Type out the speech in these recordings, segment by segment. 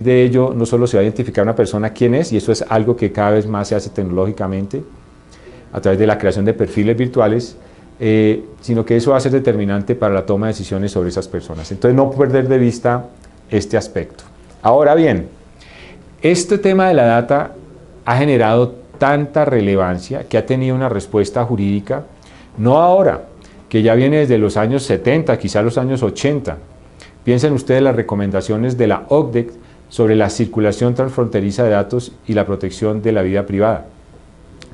de ello no solo se va a identificar una persona quién es, y eso es algo que cada vez más se hace tecnológicamente, a través de la creación de perfiles virtuales, sino que eso va a ser determinante para la toma de decisiones sobre esas personas. Entonces, no perder de vista este aspecto. Ahora bien, este tema de la data ha generado tanta relevancia que ha tenido una respuesta jurídica, no ahora, que ya viene desde los años 70, quizá los años 80. Piensen ustedes en las recomendaciones de la OCDE sobre la circulación transfronteriza de datos y la protección de la vida privada.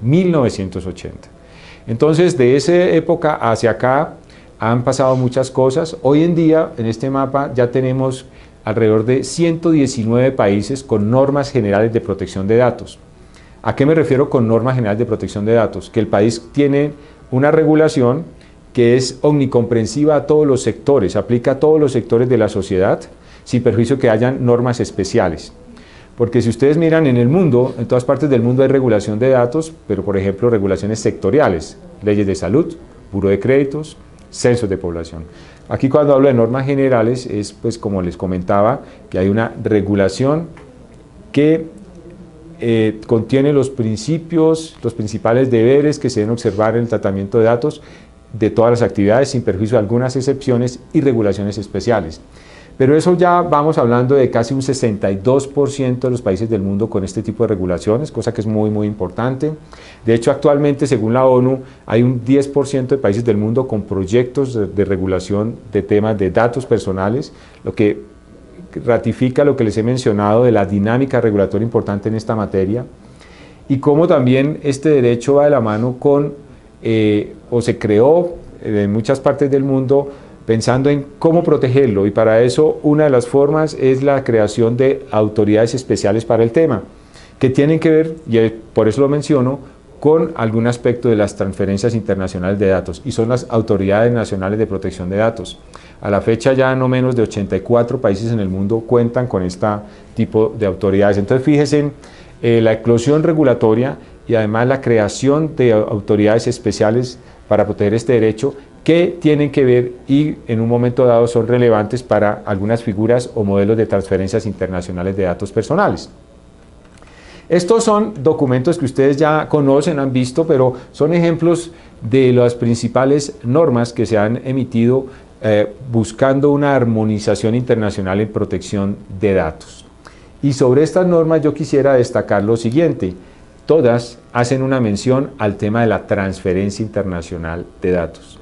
1980. Entonces, de esa época hacia acá han pasado muchas cosas. Hoy en día, en este mapa, ya tenemos alrededor de 119 países con normas generales de protección de datos. ¿A qué me refiero con normas generales de protección de datos? Que el país tiene una regulación que es omnicomprensiva a todos los sectores, aplica a todos los sectores de la sociedad, sin perjuicio que hayan normas especiales. Porque si ustedes miran en el mundo, en todas partes del mundo hay regulación de datos, pero por ejemplo regulaciones sectoriales, leyes de salud, buro de créditos, censos de población. Aquí cuando hablo de normas generales es, pues como les comentaba, que hay una regulación que contiene los principios, los principales deberes que se deben observar en el tratamiento de datos de todas las actividades, sin perjuicio de algunas excepciones y regulaciones especiales. Pero eso ya vamos hablando de casi un 62% de los países del mundo con este tipo de regulaciones, cosa que es muy, muy importante. De hecho, actualmente, según la ONU, hay un 10% de países del mundo con proyectos de regulación de temas de datos personales, lo que ratifica lo que les he mencionado de la dinámica regulatoria importante en esta materia, y cómo también este derecho va de la mano con, o se creó en muchas partes del mundo, pensando en cómo protegerlo, y para eso una de las formas es la creación de autoridades especiales para el tema, que tienen que ver, y por eso lo menciono, con algún aspecto de las transferencias internacionales de datos, y son las autoridades nacionales de protección de datos. A la fecha ya no menos de 84 países en el mundo cuentan con este tipo de autoridades. Entonces fíjense en la eclosión regulatoria y además la creación de autoridades especiales para proteger este derecho, que tienen que ver y en un momento dado son relevantes para algunas figuras o modelos de transferencias internacionales de datos personales. Estos son documentos que ustedes ya conocen, han visto, pero son ejemplos de las principales normas que se han emitido buscando una armonización internacional en protección de datos. Y sobre estas normas yo quisiera destacar lo siguiente: todas hacen una mención al tema de la transferencia internacional de datos.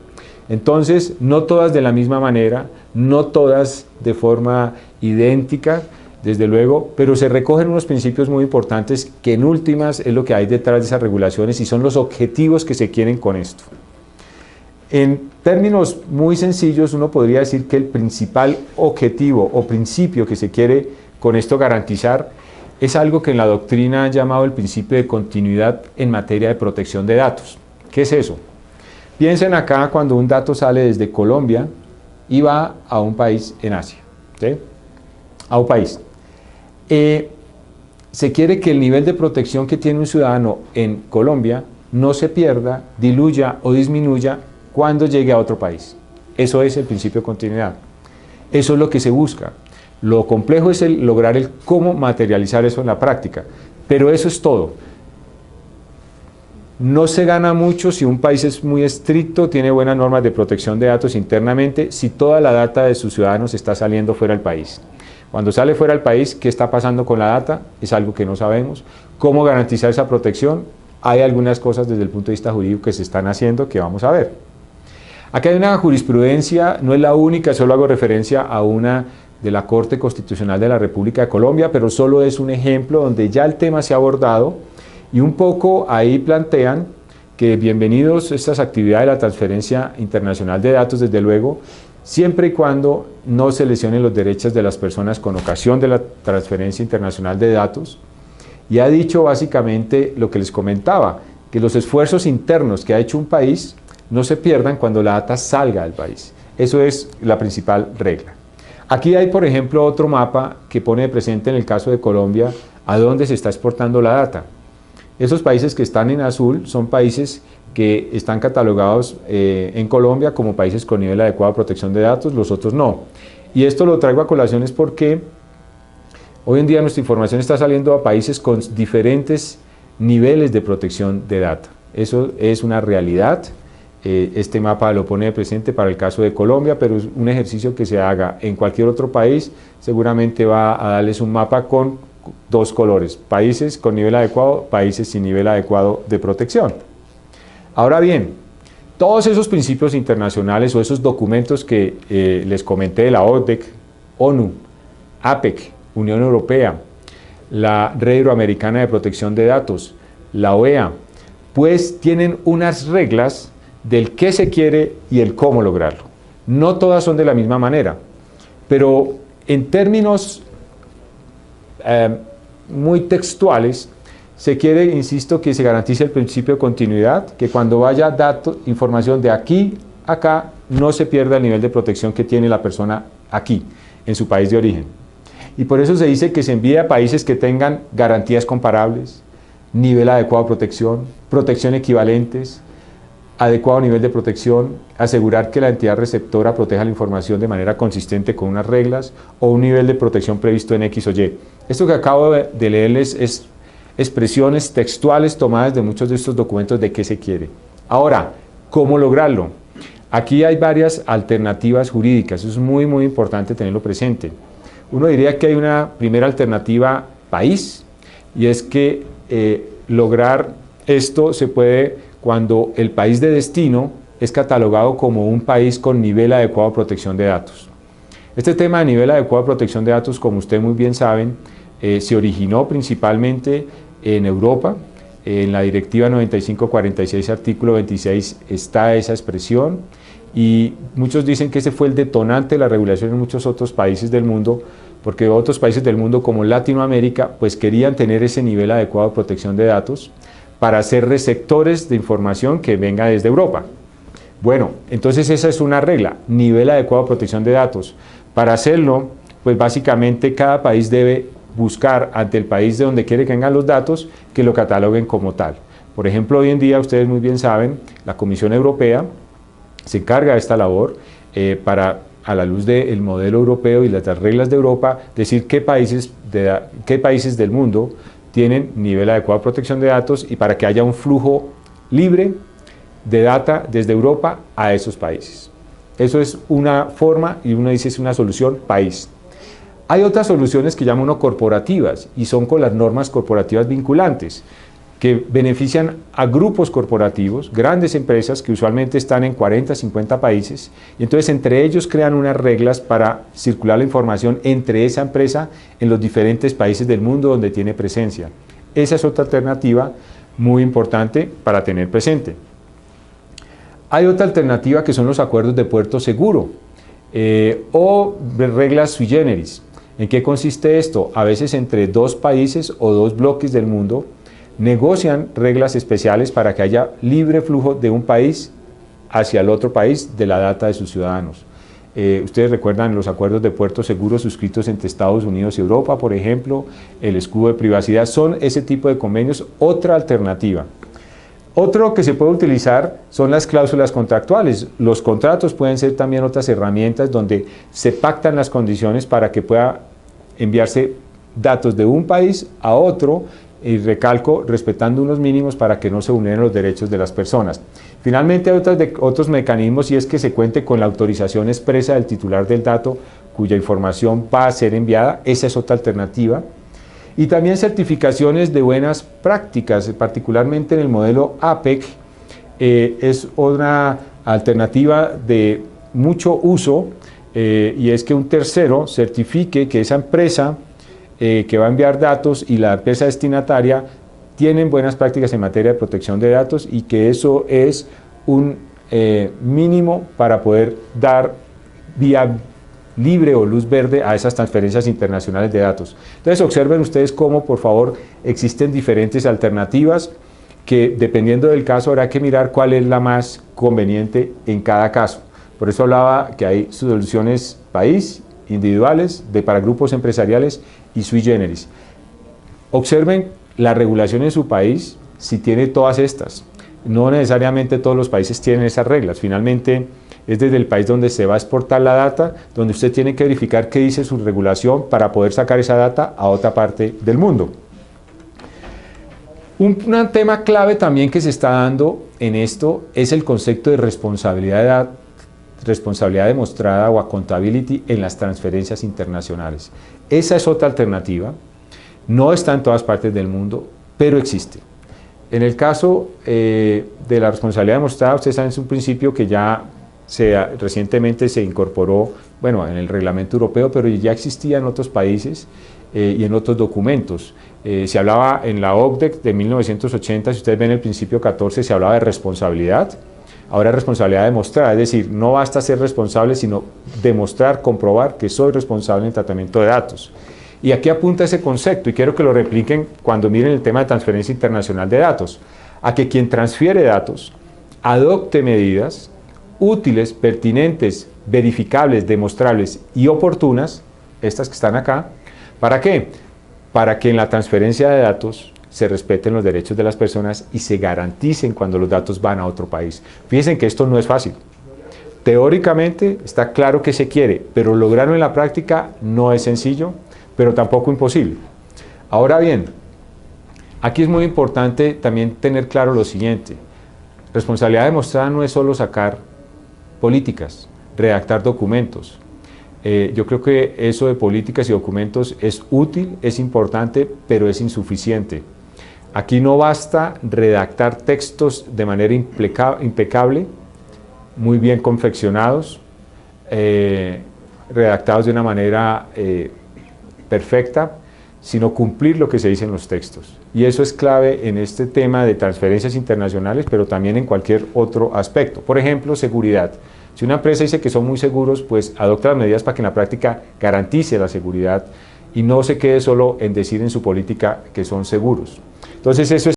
Entonces, no todas de la misma manera, no todas de forma idéntica, desde luego, pero se recogen unos principios muy importantes que en últimas es lo que hay detrás de esas regulaciones y son los objetivos que se quieren con esto. En términos muy sencillos, uno podría decir que el principal objetivo o principio que se quiere con esto garantizar es algo que en la doctrina han llamado el principio de continuidad en materia de protección de datos. ¿Qué es eso? Piensen acá cuando un dato sale desde Colombia y va a un país en Asia, ¿sí? A un país. Se quiere que el nivel de protección que tiene un ciudadano en Colombia no se pierda, diluya o disminuya cuando llegue a otro país. Eso es el principio de continuidad. Eso es lo que se busca. Lo complejo es lograr el cómo materializar eso en la práctica, pero eso es todo. No se gana mucho si un país es muy estricto, tiene buenas normas de protección de datos internamente, si toda la data de sus ciudadanos está saliendo fuera del país. Cuando sale fuera del país, ¿qué está pasando con la data? Es algo que no sabemos. ¿Cómo garantizar esa protección? Hay algunas cosas desde el punto de vista jurídico que se están haciendo que vamos a ver. Aquí hay una jurisprudencia, no es la única, solo hago referencia a una de la Corte Constitucional de la República de Colombia, pero solo es un ejemplo donde ya el tema se ha abordado. Y un poco ahí plantean que bienvenidos estas actividades de la transferencia internacional de datos, desde luego, siempre y cuando no se lesionen los derechos de las personas con ocasión de la transferencia internacional de datos. Y ha dicho básicamente lo que les comentaba, que los esfuerzos internos que ha hecho un país no se pierdan cuando la data salga del país. Eso es la principal regla. Aquí hay, por ejemplo, otro mapa que pone de presente en el caso de Colombia a dónde se está exportando la data. Esos países que están en azul son países que están catalogados en Colombia como países con nivel adecuado de protección de datos, los otros no. Y esto lo traigo a colación es porque Hoy en día nuestra información está saliendo a países con diferentes niveles de protección de data. Eso es una realidad. Este mapa lo pone de presente para el caso de Colombia, pero es un ejercicio que se haga en cualquier otro país, seguramente va a darles un mapa con dos colores: países con nivel adecuado, países sin nivel adecuado de protección. Ahora bien, todos esos principios internacionales o esos documentos que les comenté de la ODEC, ONU, APEC, Unión Europea, la Red Iberoamericana de Protección de Datos, la OEA, pues tienen unas reglas del qué se quiere y el cómo lograrlo. No todas son de la misma manera, pero en términos muy textuales, se quiere, insisto, que se garantice el principio de continuidad, que cuando vaya datos, información de aquí a acá, no se pierda el nivel de protección que tiene la persona aquí, en su país de origen. Y por eso se dice que se envíe a países que tengan garantías comparables, nivel adecuado de protección, protección equivalentes, adecuado nivel de protección, asegurar que la entidad receptora proteja la información de manera consistente con unas reglas o un nivel de protección previsto en X o Y. Esto que acabo de leerles es expresiones textuales tomadas de muchos de estos documentos de qué se quiere. Ahora, ¿cómo lograrlo? Aquí hay varias alternativas jurídicas, eso es muy importante tenerlo presente. Uno diría que hay una primera alternativa país, y es que lograr esto se puede cuando el país de destino es catalogado como un país con nivel adecuado de protección de datos. Este tema de nivel adecuado de protección de datos, como ustedes muy bien saben, se originó principalmente en Europa. En la Directiva 9546, artículo 26, está esa expresión, y muchos dicen que ese fue el detonante de la regulación en muchos otros países del mundo, porque otros países del mundo como Latinoamérica pues querían tener ese nivel adecuado de protección de datos para ser receptores de información que venga desde Europa. Bueno, entonces esa es una regla, nivel adecuado de protección de datos. Para hacerlo, pues básicamente cada país debe buscar ante el país de donde quiere que vengan los datos que lo cataloguen como tal. Por ejemplo, hoy en día, ustedes muy bien saben, la Comisión Europea se encarga de esta labor para, a la luz del modelo europeo y las reglas de Europa, decir qué países del mundo tienen nivel adecuado de protección de datos, y para que haya un flujo libre de data desde Europa a esos países. Eso es una forma, y uno dice es una solución país. Hay otras soluciones que llama uno corporativas, y son con las normas corporativas vinculantes, que benefician a grupos corporativos, grandes empresas que usualmente están en 40, 50 países, y entonces entre ellos crean unas reglas para circular la información entre esa empresa en los diferentes países del mundo donde tiene presencia. Esa es otra alternativa muy importante para tener presente. Hay otra alternativa que son los acuerdos de puerto seguro o reglas sui generis. ¿En qué consiste esto? A veces entre dos países o dos bloques del mundo negocian reglas especiales para que haya libre flujo de un país hacia el otro país de la data de sus ciudadanos. Ustedes recuerdan los acuerdos de puerto seguro suscritos entre Estados Unidos y Europa, por ejemplo, el escudo de privacidad, son ese tipo de convenios, otra alternativa. Otro que se puede utilizar son las cláusulas contractuales. Los contratos pueden ser también otras herramientas donde se pactan las condiciones para que pueda enviarse datos de un país a otro, y recalco, respetando unos mínimos para que no se vulneren los derechos de las personas. Finalmente hay otros mecanismos, y es que se cuente con la autorización expresa del titular del dato cuya información va a ser enviada. Esa es otra alternativa. Y también certificaciones de buenas prácticas, particularmente en el modelo APEC, es una alternativa de mucho uso, y es que un tercero certifique que esa empresa que va a enviar datos y la empresa destinataria tienen buenas prácticas en materia de protección de datos, y que eso es un mínimo para poder dar vía libre o luz verde a esas transferencias internacionales de datos. Entonces observen ustedes cómo, por favor, existen diferentes alternativas que, dependiendo del caso, habrá que mirar cuál es la más conveniente en cada caso. Por eso hablaba que hay soluciones país, individuales, para grupos empresariales y sui generis. Observen la regulación en su país si tiene todas estas. No necesariamente todos los países tienen esas reglas. Finalmente, es desde el país donde se va a exportar la data, donde usted tiene que verificar qué dice su regulación para poder sacar esa data a otra parte del mundo. Un tema clave también que se está dando en esto es el concepto de responsabilidad demostrada o accountability en las transferencias internacionales. Esa es otra alternativa, no está en todas partes del mundo, pero existe. En el caso de la responsabilidad demostrada, ustedes saben, es un principio que ya recientemente se incorporó, bueno, en el reglamento europeo, pero ya existía en otros países y en otros documentos. Se hablaba en la OCDE de 1980, si ustedes ven el principio 14, se hablaba de responsabilidad. Ahora es responsabilidad demostrada, es decir, no basta ser responsable, sino demostrar, comprobar que soy responsable en el tratamiento de datos. Y aquí apunta ese concepto, y quiero que lo repliquen cuando miren el tema de transferencia internacional de datos, a que quien transfiere datos adopte medidas útiles, pertinentes, verificables, demostrables y oportunas, estas que están acá. ¿Para qué? Para que en la transferencia de datos se respeten los derechos de las personas y se garanticen cuando los datos van a otro país. Fíjense que esto no es fácil. Teóricamente está claro que se quiere, pero lograrlo en la práctica no es sencillo, pero tampoco imposible. Ahora bien, aquí es muy importante también tener claro lo siguiente. Responsabilidad demostrada no es solo sacar políticas, redactar documentos. Yo creo que eso de políticas y documentos es útil, es importante, pero es insuficiente. Aquí no basta redactar textos de manera impecable, muy bien confeccionados, redactados de una manera perfecta, sino cumplir lo que se dice en los textos. Y eso es clave en este tema de transferencias internacionales, pero también en cualquier otro aspecto. Por ejemplo, seguridad. Si una empresa dice que son muy seguros, pues adopta las medidas para que en la práctica garantice la seguridad y no se quede solo en decir en su política que son seguros. Entonces eso es